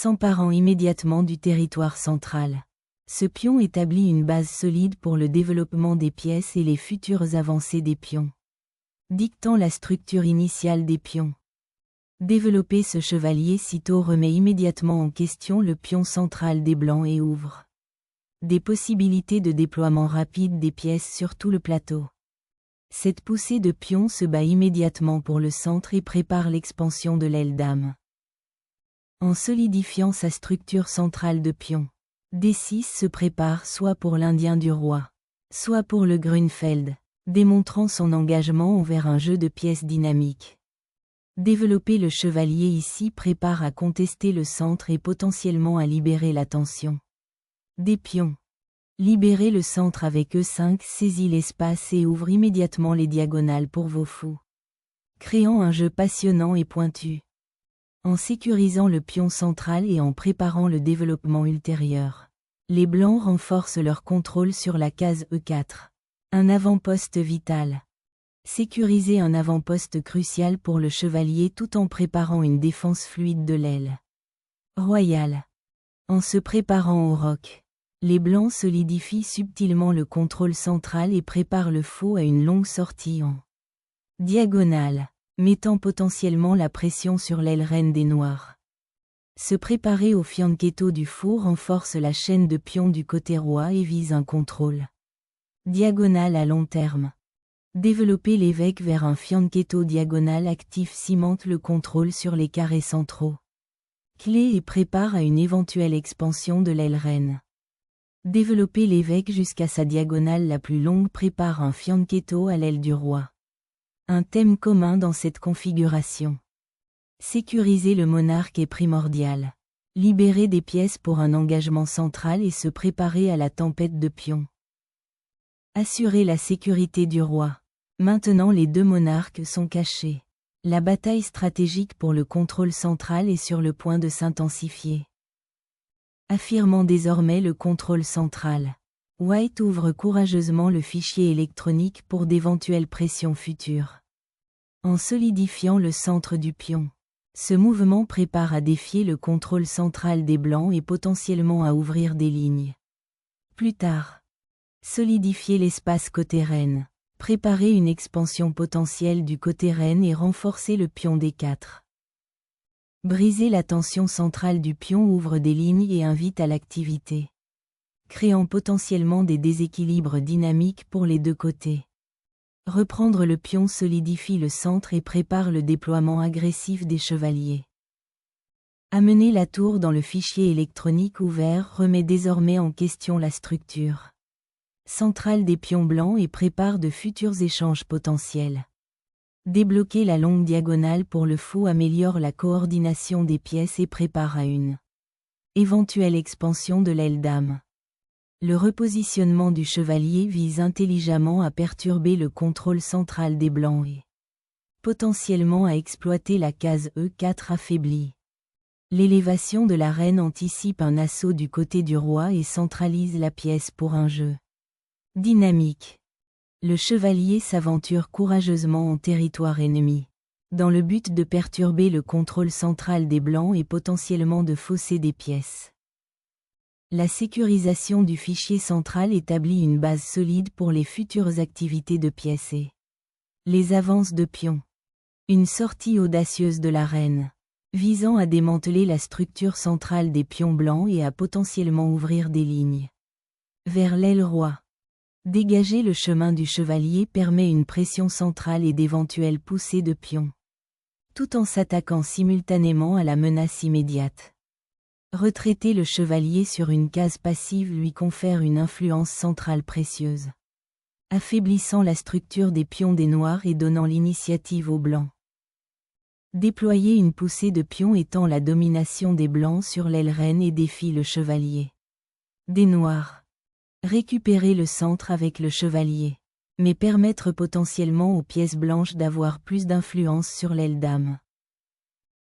s'emparant immédiatement du territoire central. Ce pion établit une base solide pour le développement des pièces et les futures avancées des pions. Dictant la structure initiale des pions. Développer ce chevalier sitôt remet immédiatement en question le pion central des Blancs et ouvre des possibilités de déploiement rapide des pièces sur tout le plateau. Cette poussée de pions se bat immédiatement pour le centre et prépare l'expansion de l'aile dame. En solidifiant sa structure centrale de pion, D6 se prépare soit pour l'Indien du roi, soit pour le Grunfeld, démontrant son engagement envers un jeu de pièces dynamique. Développer le chevalier ici prépare à contester le centre et potentiellement à libérer la tension des pions. Libérer le centre avec E5 saisit l'espace et ouvre immédiatement les diagonales pour vos fous, créant un jeu passionnant et pointu. En sécurisant le pion central et en préparant le développement ultérieur, les Blancs renforcent leur contrôle sur la case E4. Un avant-poste vital. Sécuriser un avant-poste crucial pour le chevalier tout en préparant une défense fluide de l'aile royale. En se préparant au roc, les Blancs solidifient subtilement le contrôle central et préparent le faux à une longue sortie en diagonale, mettant potentiellement la pression sur l'aile reine des Noirs. Se préparer au fianchetto du faux renforce la chaîne de pions du côté roi et vise un contrôle diagonal à long terme. Développer l'évêque vers un fianchetto diagonal actif cimente le contrôle sur les carrés centraux. Clé et prépare à une éventuelle expansion de l'aile reine. Développer l'évêque jusqu'à sa diagonale la plus longue prépare un fianchetto à l'aile du roi. Un thème commun dans cette configuration. Sécuriser le monarque est primordial. Libérer des pièces pour un engagement central et se préparer à la tempête de pions. Assurer la sécurité du roi. Maintenant les deux monarques sont cachés. La bataille stratégique pour le contrôle central est sur le point de s'intensifier. Affirmant désormais le contrôle central, White ouvre courageusement le fichier électronique pour d'éventuelles pressions futures. En solidifiant le centre du pion, ce mouvement prépare à défier le contrôle central des Blancs et potentiellement à ouvrir des lignes. Plus tard, solidifier l'espace côté reine, préparer une expansion potentielle du côté reine et renforcer le pion D4. Briser la tension centrale du pion ouvre des lignes et invite à l'activité, créant potentiellement des déséquilibres dynamiques pour les deux côtés. Reprendre le pion solidifie le centre et prépare le déploiement agressif des chevaliers. Amener la tour dans le fichier électronique ouvert remet désormais en question la structure centrale des pions blancs et prépare de futurs échanges potentiels. Débloquer la longue diagonale pour le faux améliore la coordination des pièces et prépare à une éventuelle expansion de l'aile dame. Le repositionnement du chevalier vise intelligemment à perturber le contrôle central des Blancs et potentiellement à exploiter la case E4 affaiblie. L'élévation de la reine anticipe un assaut du côté du roi et centralise la pièce pour un jeu dynamique. Le chevalier s'aventure courageusement en territoire ennemi, dans le but de perturber le contrôle central des Blancs et potentiellement de fausser des pièces. La sécurisation du fichier central établit une base solide pour les futures activités de pièces et les avances de pions. Une sortie audacieuse de la reine, visant à démanteler la structure centrale des pions blancs et à potentiellement ouvrir des lignes vers l'aile roi. Dégager le chemin du chevalier permet une pression centrale et d'éventuelles poussées de pions, tout en s'attaquant simultanément à la menace immédiate. Retraiter le chevalier sur une case passive lui confère une influence centrale précieuse, affaiblissant la structure des pions des Noirs et donnant l'initiative aux Blancs. Déployer une poussée de pions étend la domination des Blancs sur l'aile reine et défie le chevalier des Noirs. Récupérer le centre avec le chevalier, mais permettre potentiellement aux pièces blanches d'avoir plus d'influence sur l'aile dame.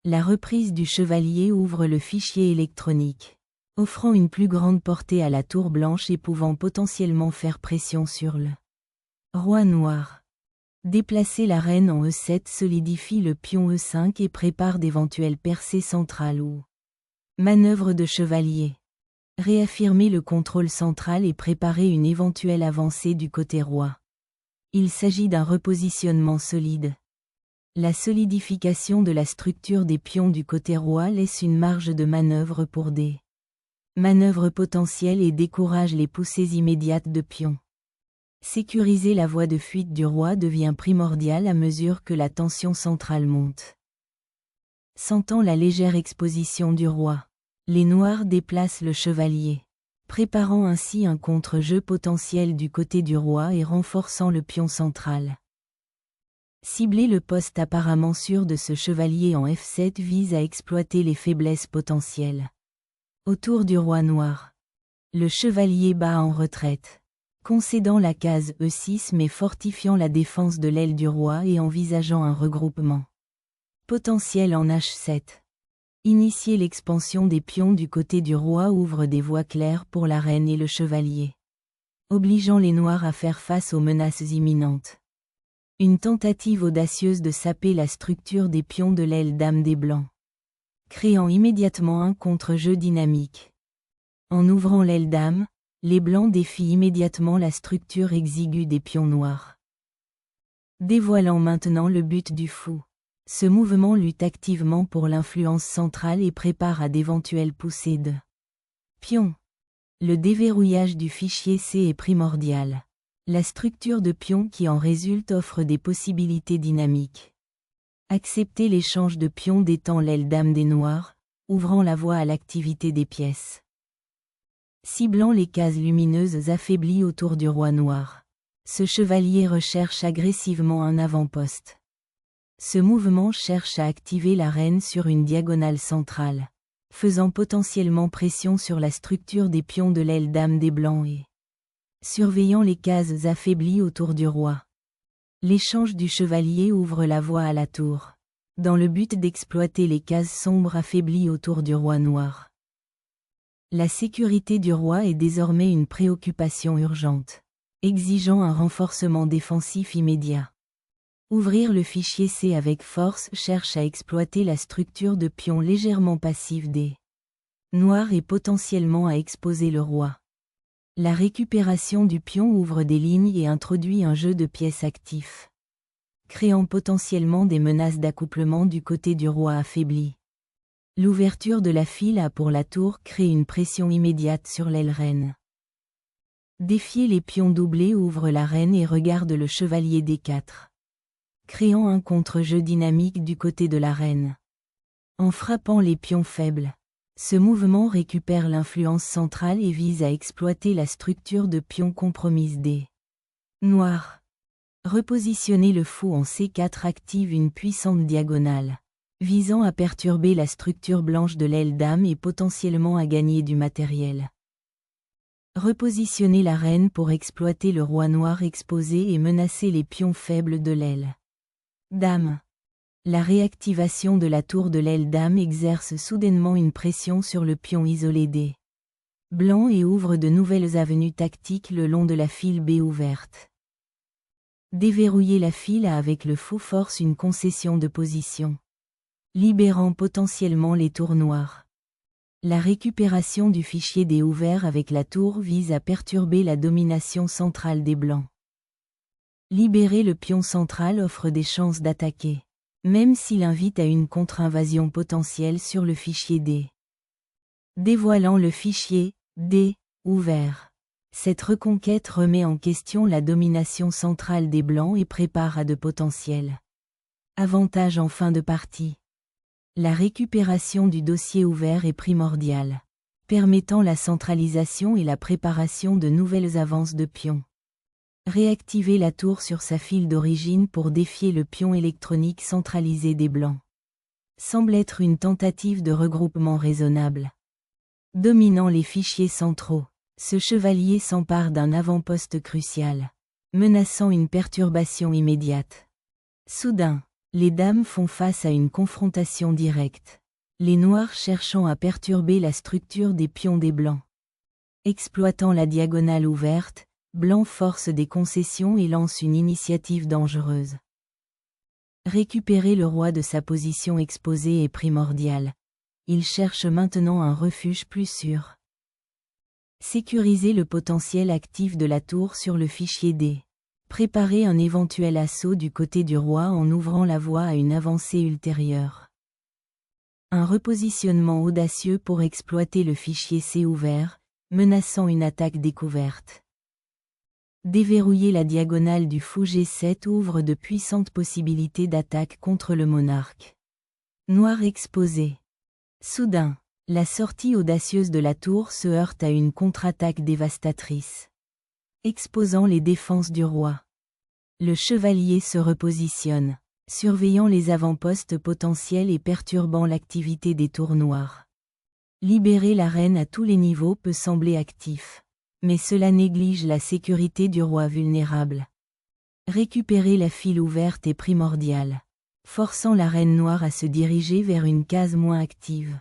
La reprise du chevalier ouvre le fichier électronique, offrant une plus grande portée à la tour blanche et pouvant potentiellement faire pression sur le roi noir. Déplacer la reine en E7 solidifie le pion E5 et prépare d'éventuelles percées centrales ou Manœuvre de chevalier. Réaffirmer le contrôle central et préparer une éventuelle avancée du côté roi. Il s'agit d'un repositionnement solide. La solidification de la structure des pions du côté roi laisse une marge de manœuvre pour des manœuvres potentielles et décourage les poussées immédiates de pions. Sécuriser la voie de fuite du roi devient primordial à mesure que la tension centrale monte. Sentant la légère exposition du roi, les noirs déplacent le chevalier, préparant ainsi un contre-jeu potentiel du côté du roi et renforçant le pion central. Cibler le poste apparemment sûr de ce chevalier en F7 vise à exploiter les faiblesses potentielles. Autour du roi noir, le chevalier bat en retraite, concédant la case E6 mais fortifiant la défense de l'aile du roi et envisageant un regroupement potentiel en H7. Initier l'expansion des pions du côté du roi ouvre des voies claires pour la reine et le chevalier, obligeant les noirs à faire face aux menaces imminentes. Une tentative audacieuse de saper la structure des pions de l'aile dame des blancs, créant immédiatement un contre-jeu dynamique. En ouvrant l'aile dame, les blancs défient immédiatement la structure exiguë des pions noirs. Dévoilant maintenant le but du fou. Ce mouvement lutte activement pour l'influence centrale et prépare à d'éventuelles poussées de pions. Le déverrouillage du fichier C est primordial. La structure de pions qui en résulte offre des possibilités dynamiques. Accepter l'échange de pions détend l'aile dame des noirs, ouvrant la voie à l'activité des pièces. Ciblant les cases lumineuses affaiblies autour du roi noir. Ce chevalier recherche agressivement un avant-poste. Ce mouvement cherche à activer la reine sur une diagonale centrale, faisant potentiellement pression sur la structure des pions de l'aile dame des blancs et surveillant les cases affaiblies autour du roi. L'échange du chevalier ouvre la voie à la tour, dans le but d'exploiter les cases sombres affaiblies autour du roi noir. La sécurité du roi est désormais une préoccupation urgente, exigeant un renforcement défensif immédiat. Ouvrir le fichier C avec force cherche à exploiter la structure de pions légèrement passive des noirs et potentiellement à exposer le roi. La récupération du pion ouvre des lignes et introduit un jeu de pièces actif, créant potentiellement des menaces d'accouplement du côté du roi affaibli. L'ouverture de la file A pour la tour crée une pression immédiate sur l'aile reine. Défier les pions doublés ouvre la reine et regarde le chevalier D4. Créant un contre-jeu dynamique du côté de la reine. En frappant les pions faibles, ce mouvement récupère l'influence centrale et vise à exploiter la structure de pions compromise des noirs. Repositionner le fou en C4 active une puissante diagonale, visant à perturber la structure blanche de l'aile dame et potentiellement à gagner du matériel. Repositionner la reine pour exploiter le roi noir exposé et menacer les pions faibles de l'aile dame. La réactivation de la tour de l'aile dame exerce soudainement une pression sur le pion isolé des blancs et ouvre de nouvelles avenues tactiques le long de la file B ouverte. Déverrouiller la file A avec le fou force une concession de position, libérant potentiellement les tours noires. La récupération du fichier D ouvert avec la tour vise à perturber la domination centrale des blancs. Libérer le pion central offre des chances d'attaquer, même s'il invite à une contre-invasion potentielle sur le fichier D. Dévoilant le fichier D ouvert. Cette reconquête remet en question la domination centrale des blancs et prépare à de potentiels avantages en fin de partie. La récupération du dossier ouvert est primordiale, permettant la centralisation et la préparation de nouvelles avances de pions. Réactiver la tour sur sa file d'origine pour défier le pion électronique centralisé des blancs semble être une tentative de regroupement raisonnable. Dominant les fichiers centraux, ce chevalier s'empare d'un avant-poste crucial, menaçant une perturbation immédiate. Soudain, les dames font face à une confrontation directe, les noirs cherchant à perturber la structure des pions des blancs. Exploitant la diagonale ouverte, blanc force des concessions et lance une initiative dangereuse. Récupérer le roi de sa position exposée est primordial, il cherche maintenant un refuge plus sûr. Sécuriser le potentiel actif de la tour sur le fichier D. Préparer un éventuel assaut du côté du roi en ouvrant la voie à une avancée ultérieure. Un repositionnement audacieux pour exploiter le fichier C ouvert, menaçant une attaque découverte. Déverrouiller la diagonale du fou G7 ouvre de puissantes possibilités d'attaque contre le monarque. Noir exposé. Soudain, la sortie audacieuse de la tour se heurte à une contre-attaque dévastatrice, exposant les défenses du roi. Le chevalier se repositionne, surveillant les avant-postes potentiels et perturbant l'activité des tours noires. Libérer la reine à tous les niveaux peut sembler actif, mais cela néglige la sécurité du roi vulnérable. Récupérer la file ouverte est primordial, forçant la reine noire à se diriger vers une case moins active.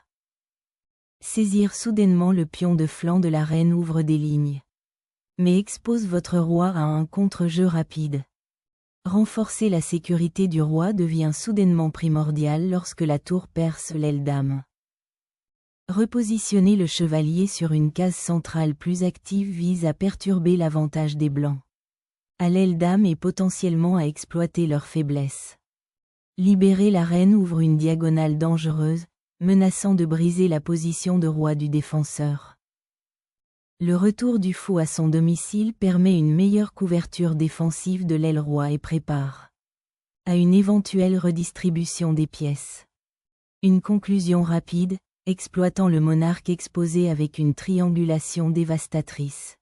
Saisir soudainement le pion de flanc de la reine ouvre des lignes, mais expose votre roi à un contre-jeu rapide. Renforcer la sécurité du roi devient soudainement primordial lorsque la tour perce l'aile dame. Repositionner le chevalier sur une case centrale plus active vise à perturber l'avantage des blancs, à l'aile dame et potentiellement à exploiter leur faiblesse. Libérer la reine ouvre une diagonale dangereuse, menaçant de briser la position de roi du défenseur. Le retour du fou à son domicile permet une meilleure couverture défensive de l'aile roi et prépare à une éventuelle redistribution des pièces. Une conclusion rapide, exploitant le monarque exposé avec une triangulation dévastatrice.